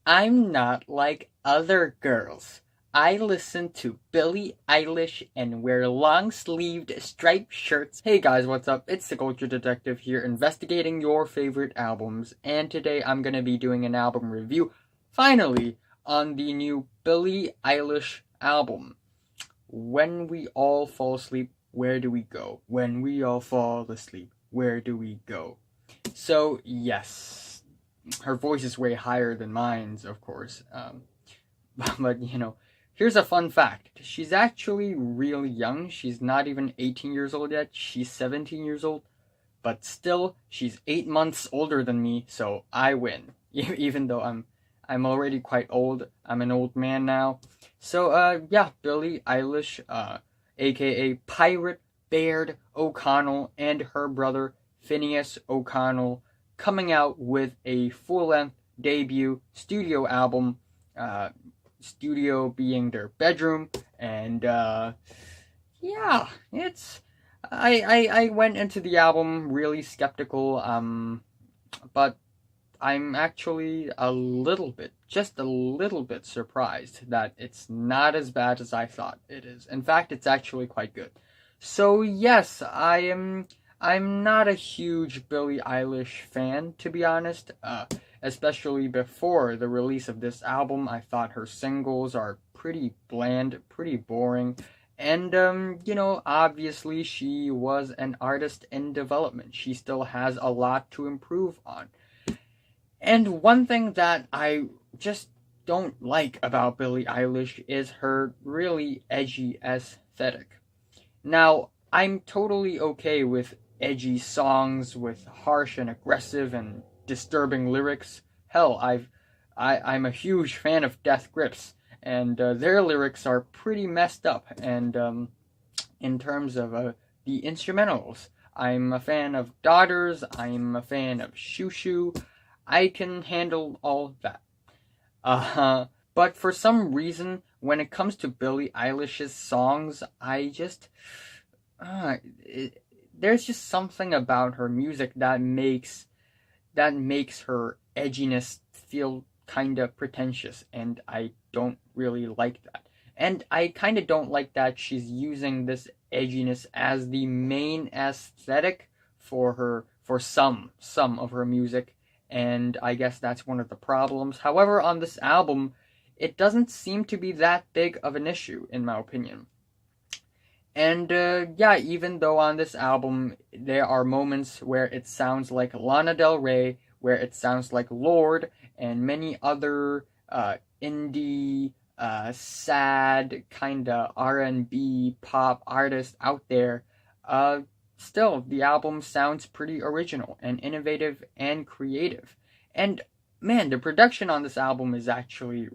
I'm not like other girls. I listen to Billie Eilish and wear long-sleeved striped shirts. Hey guys, what's up? It's the Culture Detective here, investigating your favorite albums, and today I'm gonna be doing an album review, finally, on the new Billie Eilish album. When we all fall asleep, where do we go? When we all fall asleep, where do we go? So, yes, her voice is way higher than mine's, of course. But, here's a fun fact. She's actually really young. She's not even 18 years old yet. She's 17 years old. But still, she's 8 months older than me, so I win. Even though I'm already quite old. I'm an old man now. So, yeah, Billie Eilish, aka Pirate Baird O'Connell, and her brother Phineas O'Connell, coming out with a full-length debut studio album, studio being their bedroom, and yeah, it's I went into the album really skeptical, but I'm actually just a little bit surprised that it's not as bad as I thought it is. In fact, it's actually quite good. So yes, I'm not a huge Billie Eilish fan, to be honest. Especially before the release of this album, I thought her singles are pretty bland, pretty boring. And, obviously she was an artist in development. She still has a lot to improve on. And one thing that I just don't like about Billie Eilish is her really edgy aesthetic. Now, I'm totally okay with edgy songs with harsh and aggressive and disturbing lyrics. Hell, I'm a huge fan of Death Grips, and their lyrics are pretty messed up. And in terms of the instrumentals, I'm a fan of Daughters. I'm a fan of Shoo Shoo. I can handle all that. But for some reason, when it comes to Billie Eilish's songs, there's just something about her music that makes her edginess feel kind of pretentious, and I don't really like that. And I kind of don't like that she's using this edginess as the main aesthetic for some of her music, and I guess that's one of the problems. However, on this album, it doesn't seem to be that big of an issue, in my opinion. And yeah, even though on this album there are moments where it sounds like Lana Del Rey, where it sounds like Lorde, and many other indie, sad kind of R&B pop artists out there, still the album sounds pretty original and innovative and creative. And man, the production on this album is actually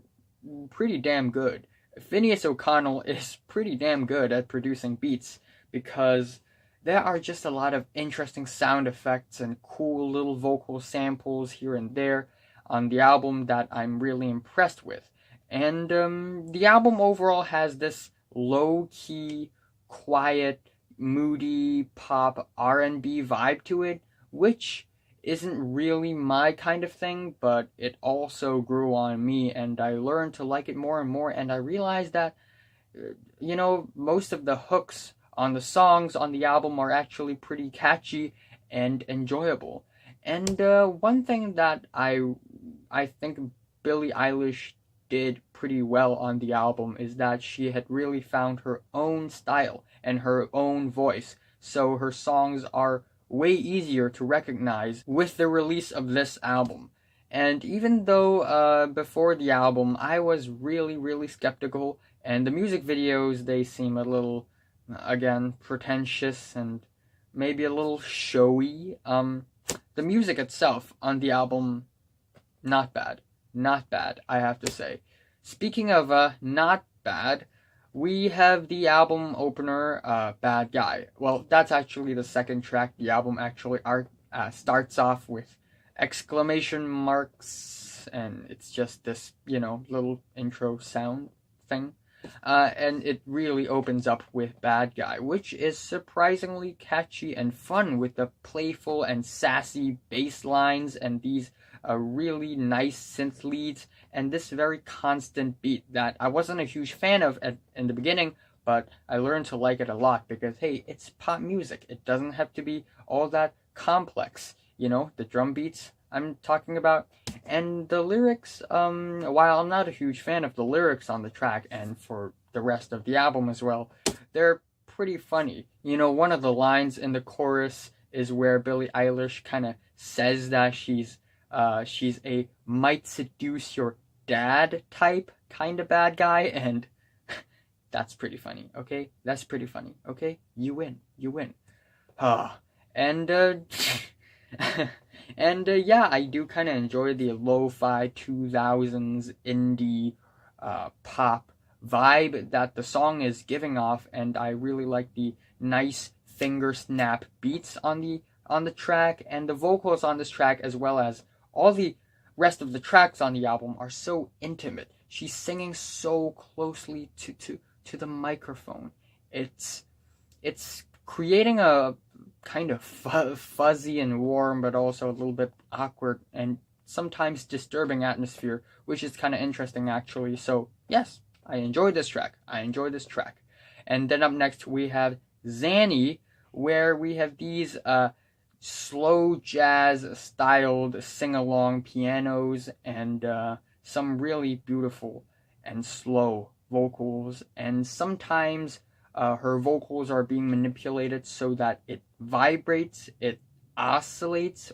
pretty damn good. Phineas O'Connell is pretty damn good at producing beats, because there are just a lot of interesting sound effects and cool little vocal samples here and there on the album that I'm really impressed with. And the album overall has this low-key, quiet, moody pop R&B vibe to it, which isn't really my kind of thing, but it also grew on me, and I learned to like it more and more, and I realized that, most of the hooks on the songs on the album are actually pretty catchy and enjoyable. And one thing that I think Billie Eilish did pretty well on the album is that she had really found her own style and her own voice, so her songs are way easier to recognize with the release of this album. And even though before the album I was really skeptical, and the music videos, they seem a little, again, pretentious and maybe a little showy, the music itself on the album, not bad. Not bad, I have to say. Speaking of not bad, we have the album opener, Bad Guy. Well, that's actually the second track. The album actually starts off with exclamation marks, and it's just this, little intro sound thing. And it really opens up with Bad Guy, which is surprisingly catchy and fun, with the playful and sassy bass lines and these really nice synth leads, and this very constant beat that I wasn't a huge fan of in the beginning, but I learned to like it a lot because, hey, it's pop music. It doesn't have to be all that complex. The drum beats I'm talking about. And the lyrics, while I'm not a huge fan of the lyrics on the track and for the rest of the album as well, they're pretty funny. One of the lines in the chorus is where Billie Eilish kind of says that she's a might seduce your dad type kind of bad guy, and that's pretty funny, okay? That's pretty funny, okay? You win. And yeah, I do kind of enjoy the lo-fi 2000s indie pop vibe that the song is giving off, and I really like the nice finger snap beats on the track, and the vocals on this track, as well as all the rest of the tracks on the album, are so intimate. She's singing so closely to the microphone. It's creating a kind of fuzzy and warm, but also a little bit awkward and sometimes disturbing atmosphere, which is kind of interesting actually. So yes, I enjoy this track. And then up next we have Xanny, where we have these slow jazz styled sing-along pianos and some really beautiful and slow vocals, and sometimes her vocals are being manipulated so that it vibrates, it oscillates,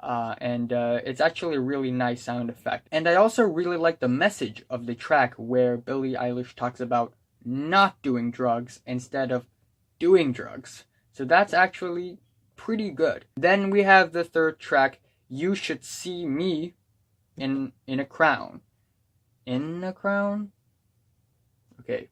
and it's actually a really nice sound effect. And I also really like the message of the track where Billie Eilish talks about not doing drugs instead of doing drugs. So that's actually pretty good. Then we have the third track, You Should See Me in a Crown. In a crown? Okay.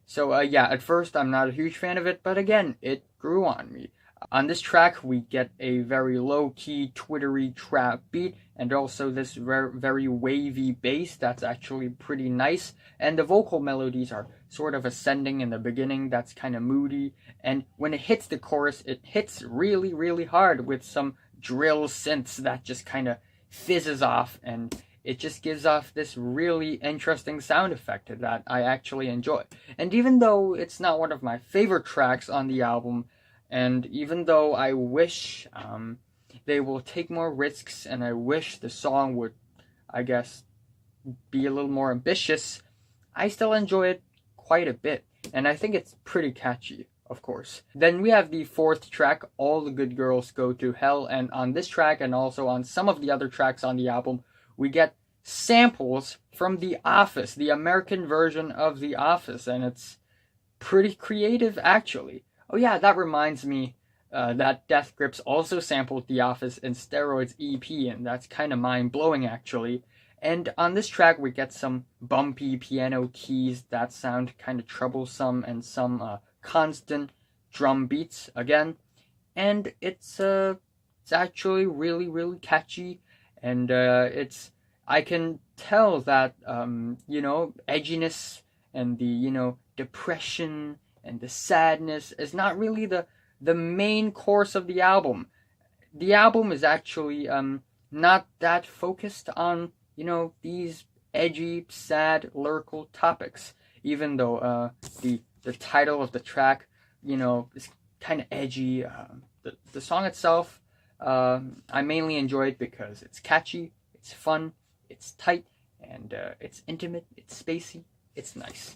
So yeah, at first I'm not a huge fan of it, but again, it grew on me. On this track, we get a very low-key, twittery trap beat, and also this very wavy bass that's actually pretty nice. And the vocal melodies are sort of ascending in the beginning, that's kind of moody. And when it hits the chorus, it hits really, really hard with some drill synths that just kind of fizzes off, and it just gives off this really interesting sound effect that I actually enjoy. And even though it's not one of my favorite tracks on the album, and even though I wish they will take more risks, and I wish the song would, I guess, be a little more ambitious, I still enjoy it quite a bit. And I think it's pretty catchy, of course. Then we have the fourth track, All the Good Girls Go to Hell. And on this track, and also on some of the other tracks on the album, we get samples from The Office, the American version of The Office. And it's pretty creative, actually. Oh yeah, that reminds me that Death Grips also sampled The Office in Steroids EP, and that's kind of mind-blowing, actually. And on this track, we get some bumpy piano keys that sound kind of troublesome, and some constant drum beats again. And it's actually really, really catchy, and I can tell that, edginess and the, depression and the sadness is not really the main course of the album. The album is actually not that focused on, these edgy, sad, lyrical topics, even though the title of the track, is kind of edgy. The song itself, I mainly enjoy it because it's catchy, it's fun, it's tight, and it's intimate, it's spacey, it's nice.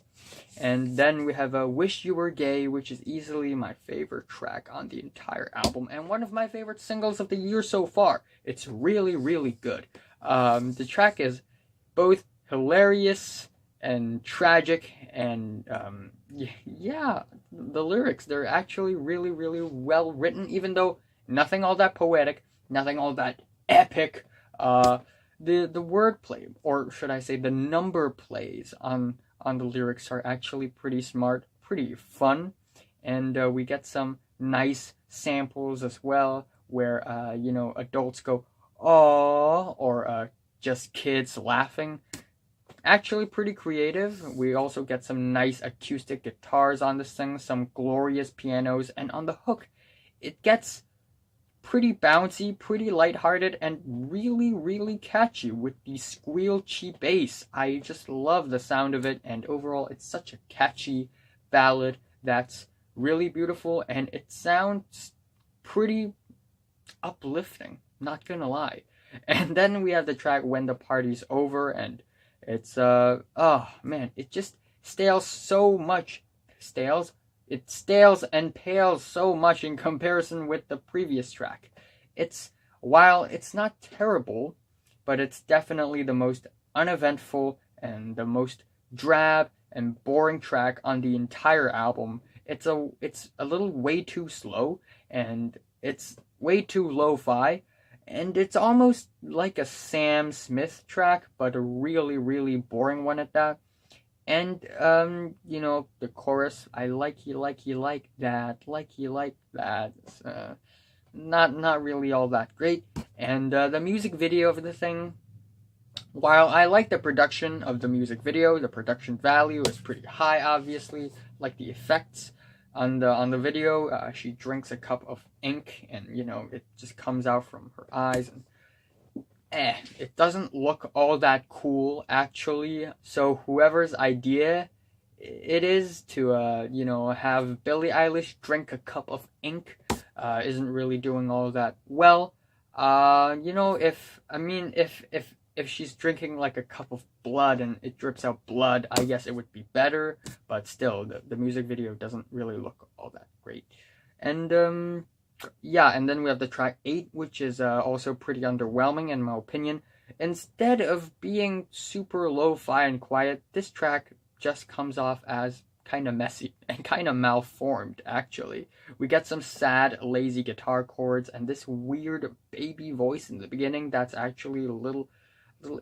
And then we have Wish You Were Gay, which is easily my favorite track on the entire album, and one of my favorite singles of the year so far. It's really, really good. The track is both hilarious and tragic, and yeah, the lyrics, they're actually really, really well written, even though nothing all that poetic, nothing all that epic. The wordplay, or should I say the number plays on the lyrics, are actually pretty smart, pretty fun, and we get some nice samples as well, where adults go "aww" or just kids laughing. Actually pretty creative. We also get some nice acoustic guitars on this thing, some glorious pianos, and on the hook, it gets pretty bouncy, pretty lighthearted, and really, really catchy with the squealchy bass. I just love the sound of it, and overall, it's such a catchy ballad that's really beautiful, and it sounds pretty uplifting, not gonna lie. And then we have the track When the Party's Over, and it's oh man, it just stales so much. It stales and pales so much in comparison with the previous track. While it's not terrible, but it's definitely the most uneventful and the most drab and boring track on the entire album. It's a little way too slow, and it's way too lo-fi, and it's almost like a Sam Smith track, but a really, really boring one at that. And the chorus, I like you that, like you like that. It's, not really all that great. And the music video of the thing, while I like the production of the music video, the production value is pretty high, obviously. Like the effects on the video, she drinks a cup of ink, and it just comes out from her eyes, and it doesn't look all that cool actually. So whoever's idea it is to have Billie Eilish drink a cup of ink isn't really doing all that well. If she's drinking like a cup of blood and it drips out blood, I guess it would be better. But still, the music video doesn't really look all that great. And and then we have the track 8, which is also pretty underwhelming in my opinion. Instead of being super lo-fi and quiet, this track just comes off as kind of messy and kind of malformed, actually. We get some sad, lazy guitar chords and this weird baby voice in the beginning that's actually a little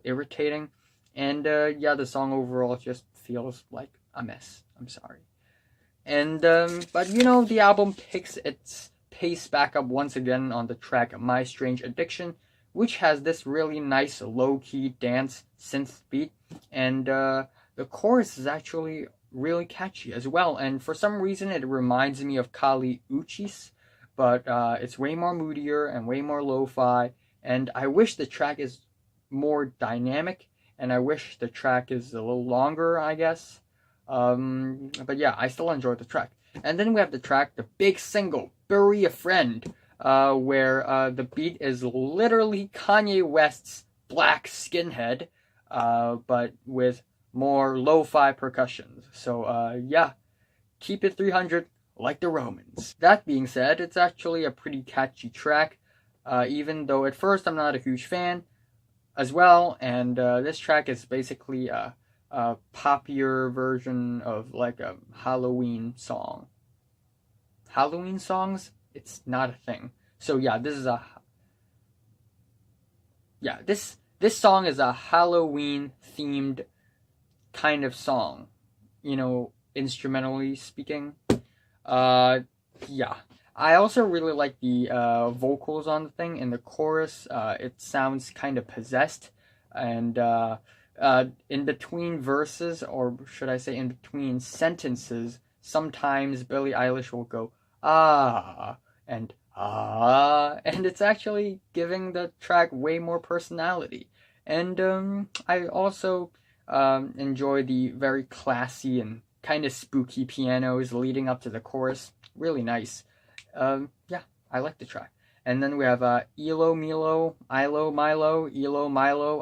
irritating. And the song overall just feels like a mess. I'm sorry. And but the album picks its pace back up once again on the track My Strange Addiction, which has this really nice low-key dance synth beat, and the chorus is actually really catchy as well, and for some reason it reminds me of Kali Uchis, but it's way more moodier and way more lo-fi, and I wish the track is more dynamic, and I wish the track is a little longer, I guess. But yeah, I still enjoy the track. And then we have the big single, Bury a Friend, where the beat is literally Kanye West's Black Skinhead, but with more lo-fi percussions. So keep it 300 like the Romans. That being said, it's actually a pretty catchy track, even though at first I'm not a huge fan as well, and this track is basically a poppier version of like a Halloween song. Halloween songs? It's not a thing. So this song is a Halloween themed kind of song, instrumentally speaking. I also really like the vocals on the thing. In the chorus, it sounds kind of possessed, and in between verses, or should I say in between sentences, sometimes Billie Eilish will go, and it's actually giving the track way more personality. And I also enjoy the very classy and kind of spooky pianos leading up to the chorus. Really nice. I like the track. And then we have ilomilo,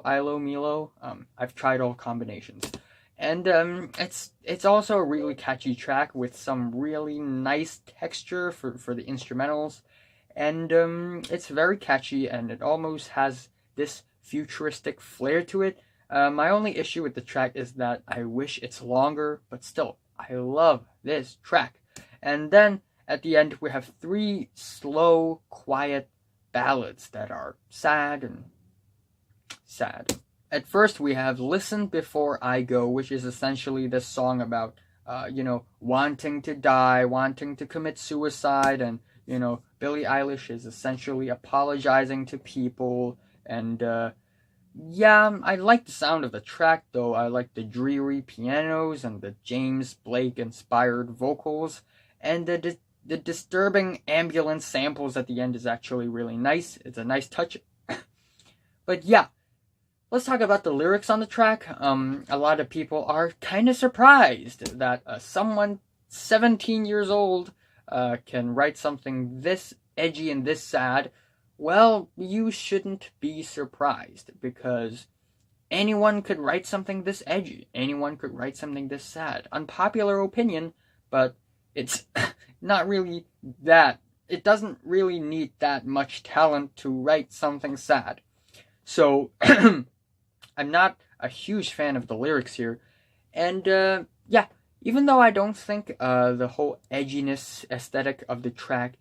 ilomilo. I've tried all combinations. And it's also a really catchy track with some really nice texture for the instrumentals. And it's very catchy, and it almost has this futuristic flair to it. My only issue with the track is that I wish it's longer, but still, I love this track. And then at the end, we have 3 slow, quiet ballads that are sad. At first, we have Listen Before I Go, which is essentially this song about, wanting to die, wanting to commit suicide, and, Billie Eilish is essentially apologizing to people, and, I like the sound of the track, though. I like the dreary pianos and the James Blake-inspired vocals, and the the disturbing ambulance samples at the end is actually really nice. It's a nice touch. But yeah, let's talk about the lyrics on the track. A lot of people are kind of surprised that someone 17 years old can write something this edgy and this sad. Well, you shouldn't be surprised, because anyone could write something this edgy. Anyone could write something this sad. Unpopular opinion, but it's not really that. It doesn't really need that much talent to write something sad. So, I'm not a huge fan of the lyrics here. And, yeah, even though I don't think the whole edginess aesthetic of the track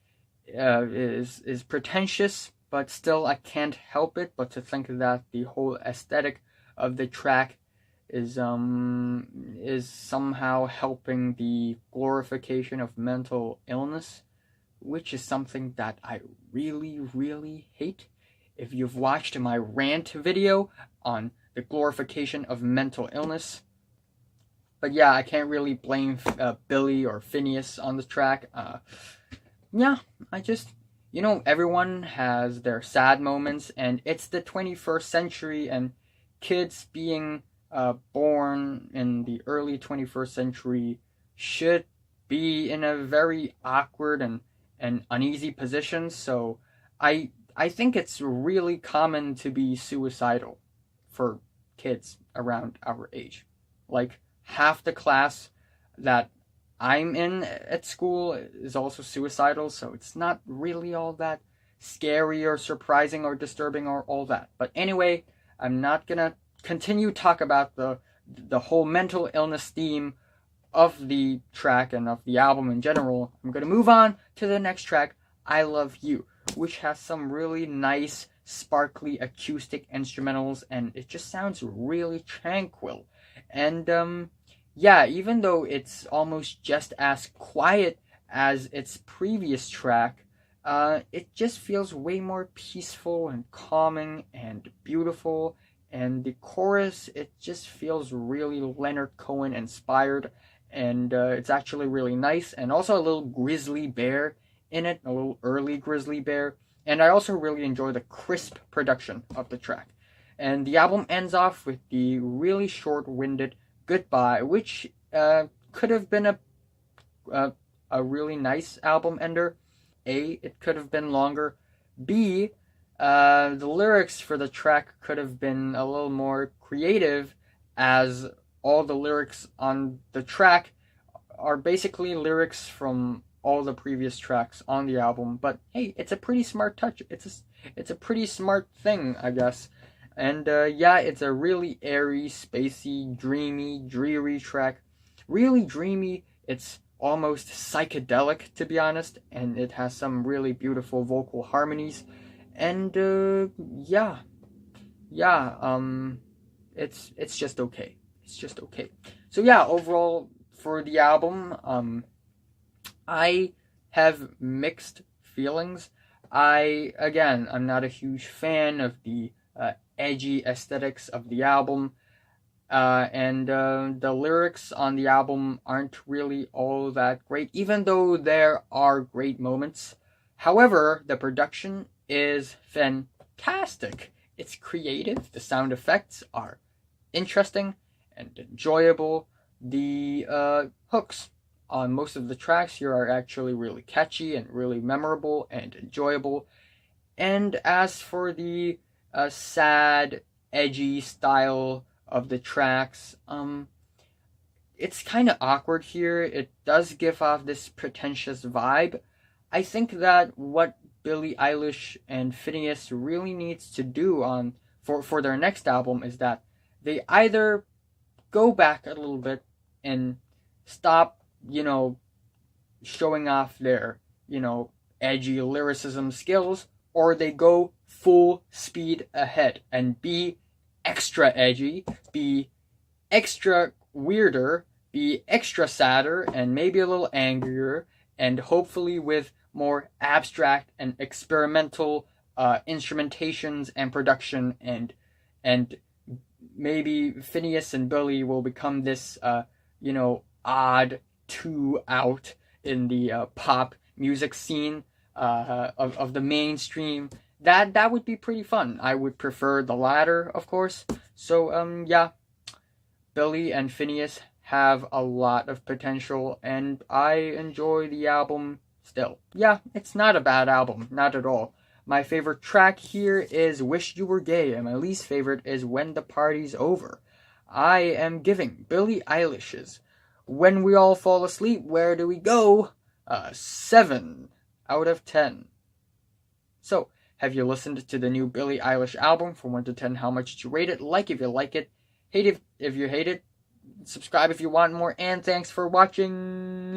is pretentious, but still I can't help it but to think that the whole aesthetic of the track is somehow helping the glorification of mental illness, which is something that I really, really hate. If you've watched my rant video on the glorification of mental illness. But yeah, I can't really blame Billie or Phineas on the track. Yeah, I just, everyone has their sad moments, and it's the 21st century, and kids being born in the early 21st century should be in a very awkward and uneasy position. So I think it's really common to be suicidal for kids around our age. Like, half the class that I'm in at school is also suicidal, so it's not really all that scary or surprising or disturbing or all that. But anyway, I'm not gonna continue talk about the whole mental illness theme of the track and of the album in general. I'm gonna move on to the next track, I Love You, which has some really nice, sparkly acoustic instrumentals, and it just sounds really tranquil. And yeah, even though it's almost just as quiet as its previous track, it just feels way more peaceful and calming and beautiful. And the chorus, it just feels really Leonard Cohen inspired, and it's actually really nice. And also a little grizzly bear in it, a little early grizzly bear. And I also really enjoy the crisp production of the track. And the album ends off with the really short-winded Goodbye, which could have been a really nice album ender. A, it could have been longer. B, the lyrics for the track could have been a little more creative, as all the lyrics on the track are basically lyrics from all the previous tracks on the album. But hey, it's a pretty smart touch. It's a pretty smart thing, I guess. And yeah, it's a really airy, spacey, dreamy, dreary track. Really dreamy. It's almost psychedelic, to be honest, and it has some really beautiful vocal harmonies. And yeah, it's just okay. It's just okay. So yeah, overall for the album, I have mixed feelings. I'm not a huge fan of the edgy aesthetics of the album, and the lyrics on the album aren't really all that great, even though there are great moments. However, the production is fantastic. It's creative, the sound effects are interesting and enjoyable. The hooks on most of the tracks here are actually really catchy and really memorable and enjoyable. And as for the sad, edgy style of the tracks, it's kind of awkward here. It does give off this pretentious vibe. I think that what Billie Eilish and Phineas really needs to do for their next album is that they either go back a little bit and stop, showing off their, edgy lyricism skills, or they go full speed ahead and be extra edgy, be extra weirder, be extra sadder, and maybe a little angrier, and hopefully with more abstract and experimental instrumentations and production, and maybe Phineas and Billie will become this odd two out in the pop music scene of the mainstream, that would be pretty fun. I would prefer the latter, of course. So yeah, Billy and Phineas have a lot of potential, and I enjoy the album still. Yeah, it's not a bad album, not at all. My favorite track here is Wish You Were Gay, and my least favorite is When the Party's Over. I am giving Billie Eilish's When We All Fall Asleep, Where Do We Go? 7 out of 10. So, have you listened to the new Billie Eilish album? From 1 to 10, how much did you rate it? Like if you like it. Hate if you hate it. Subscribe if you want more. And thanks for watching.